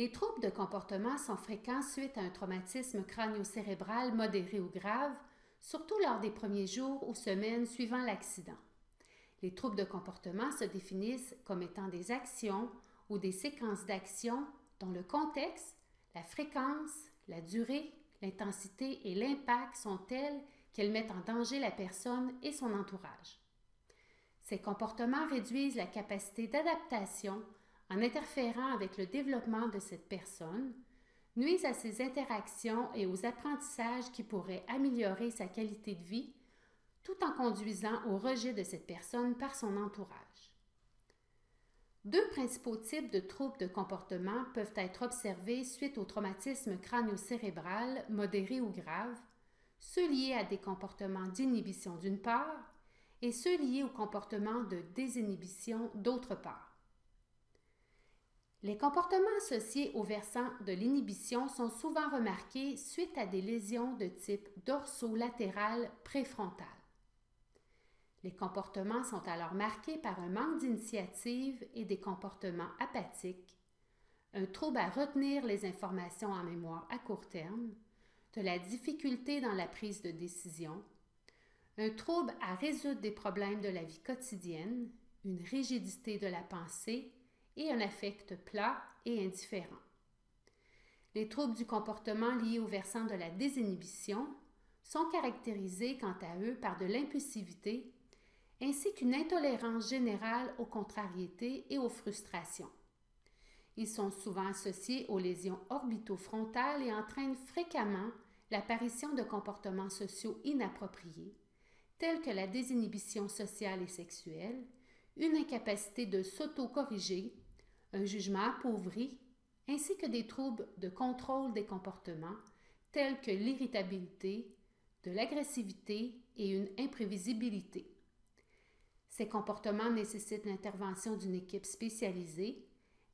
Les troubles de comportement sont fréquents suite à un traumatisme crânio-cérébral modéré ou grave, surtout lors des premiers jours ou semaines suivant l'accident. Les troubles de comportement se définissent comme étant des actions ou des séquences d'actions dont le contexte, la fréquence, la durée, l'intensité et l'impact sont tels qu'elles mettent en danger la personne et son entourage. Ces comportements réduisent la capacité d'adaptation en interférant avec le développement de cette personne, nuisent à ses interactions et aux apprentissages qui pourraient améliorer sa qualité de vie, tout en conduisant au rejet de cette personne par son entourage. Deux principaux types de troubles de comportement peuvent être observés suite au traumatisme crânio-cérébral modéré ou grave, ceux liés à des comportements d'inhibition d'une part et ceux liés au comportement de désinhibition d'autre part. Les comportements associés au versant de l'inhibition sont souvent remarqués suite à des lésions de type dorsolatéral préfrontal. Les comportements sont alors marqués par un manque d'initiative et des comportements apathiques, un trouble à retenir les informations en mémoire à court terme, de la difficulté dans la prise de décision, un trouble à résoudre des problèmes de la vie quotidienne, une rigidité de la pensée et un affect plat et indifférent. Les troubles du comportement liés au versant de la désinhibition sont caractérisés quant à eux par de l'impulsivité ainsi qu'une intolérance générale aux contrariétés et aux frustrations. Ils sont souvent associés aux lésions orbitofrontales et entraînent fréquemment l'apparition de comportements sociaux inappropriés, tels que la désinhibition sociale et sexuelle, une incapacité de s'auto-corriger, un jugement appauvri, ainsi que des troubles de contrôle des comportements, tels que l'irritabilité, de l'agressivité et une imprévisibilité. Ces comportements nécessitent l'intervention d'une équipe spécialisée,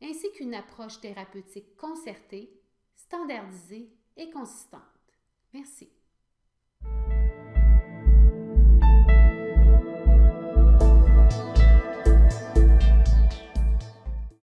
ainsi qu'une approche thérapeutique concertée, standardisée et consistante. Merci.